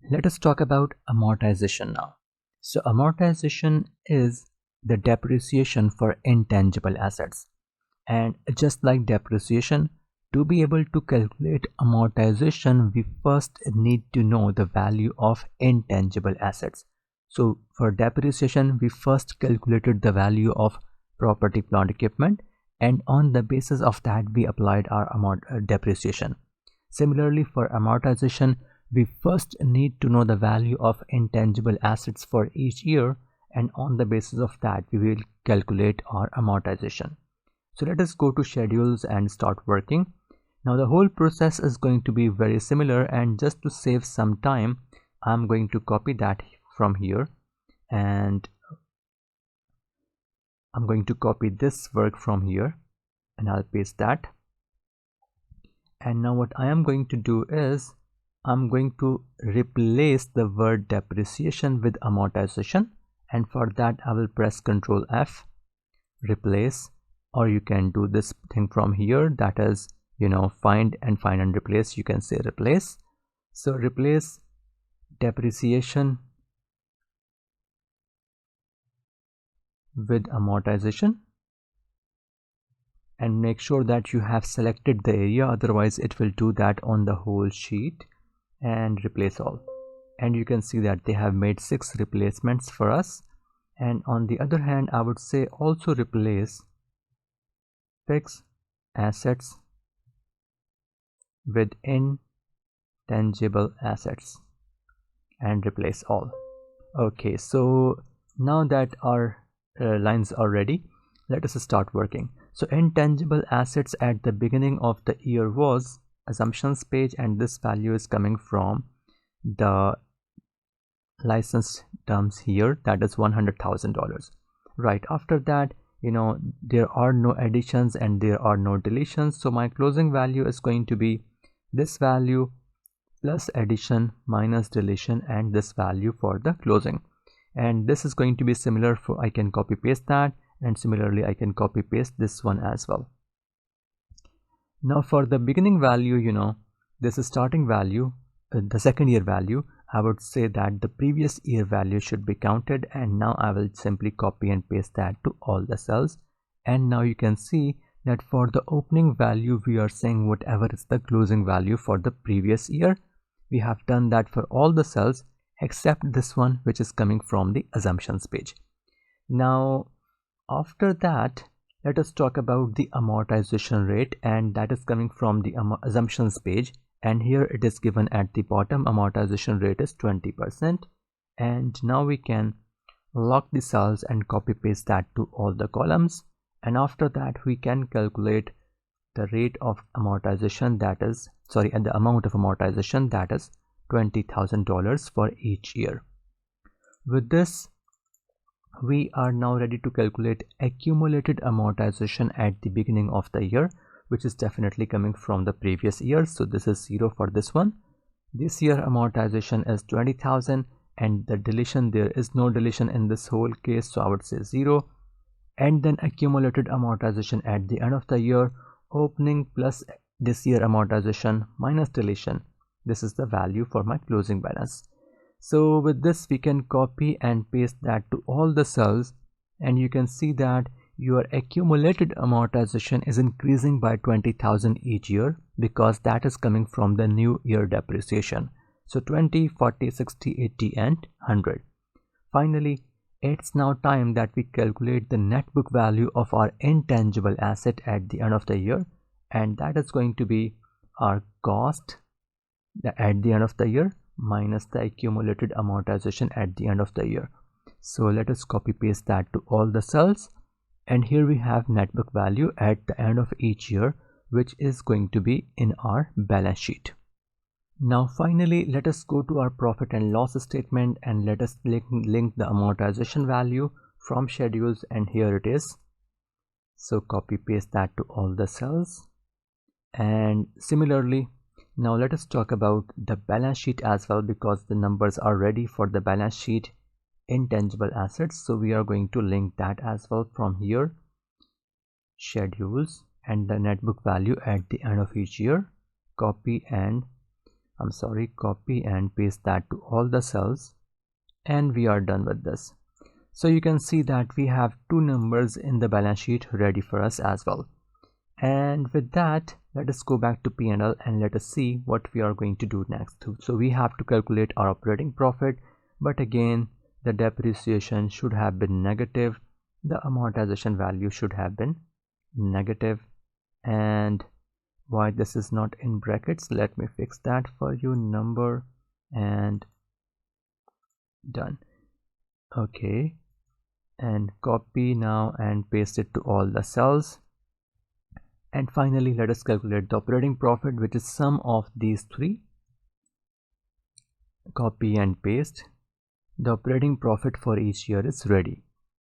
Let us talk about amortization now. So amortization is the depreciation for intangible assets. And just like depreciation, to be able to calculate amortization, we first need to know the value of intangible assets. So for depreciation, we first calculated the value of property, plant, equipment, and on the basis of that, we applied our depreciation. Similarly, for amortization, we first need to know the value of intangible assets for each year, and on the basis of that, we will calculate our amortization. So let us go to schedules and start working. Now the whole process is going to be very similar, and just to save some time, I'm going to copy that from here, and I'm going to copy this work from here, and I'll paste that. And now what I am going to do is I'm going to replace the word depreciation with amortization, and for that I will press Ctrl F, replace, or you can do this thing from here, that is, find and replace. You can say replace. So replace depreciation with amortization, and make sure that you have selected the area, otherwise it will do that on the whole sheet, and replace all. And you can see that they have made 6 replacements for us. And on the other hand, I would say also replace fixed assets with intangible assets and replace all. Okay, so now that our lines are ready, let us start working. So intangible assets at the beginning of the year was assumptions page, and this value is coming from the license terms here, that is $100,000. Right after that, there are no additions and there are no deletions, so my closing value is going to be this value plus addition minus deletion, and this value for the closing. And this is going to be similar for, I can copy paste that, and similarly I can copy paste this one as well. Now for the beginning value, this is starting value, the second year value, I would say that the previous year value should be counted, and now I will simply copy and paste that to all the cells. And now you can see that for the opening value, we are saying whatever is the closing value for the previous year. We have done that for all the cells except this one, which is coming from the assumptions page. Now after that, let us talk about the amortization rate, and that is coming from the assumptions page, and here it is given at the bottom. Amortization rate is 20%, and now we can lock the cells and copy paste that to all the columns, and after that we can calculate the rate of amortization, that is, and the amount of amortization, that is $20,000 for each year. With this, we are now ready to calculate accumulated amortization at the beginning of the year, which is definitely coming from the previous year. So this is 0 for this one. This year amortization is 20,000, and the deletion, there is no deletion in this whole case, so I would say 0. And then accumulated amortization at the end of the year, opening plus this year amortization minus deletion. This is the value for my closing balance. So with this, we can copy and paste that to all the cells, and you can see that your accumulated amortization is increasing by 20,000 each year, because that is coming from the new year depreciation. So 20, 40, 60, 80 and 100. Finally, it's now time that we calculate the net book value of our intangible asset at the end of the year, and that is going to be our cost at the end of the year minus the accumulated amortization at the end of the year. So let us copy paste that to all the cells, and here we have net book value at the end of each year, which is going to be in our balance sheet. Now finally, let us go to our profit and loss statement, and let us link the amortization value from schedules, and here it is. So copy paste that to all the cells, and similarly, now let us talk about the balance sheet as well, because the numbers are ready for the balance sheet intangible assets. So we are going to link that as well from here, schedules, and the net book value at the end of each year. Copy and copy and paste that to all the cells, and we are done with this. So you can see that we have two numbers in the balance sheet ready for us as well. And with that, let us go back to P&L and let us see what we are going to do next. So we have to calculate our operating profit, but again the depreciation should have been negative, the amortization value should have been negative, and why this is not in brackets, let me fix that for you, number, and done. Okay, and copy now and paste it to all the cells. And finally, let us calculate the operating profit, which is sum of these three. Copy and paste. The operating profit for each year is ready.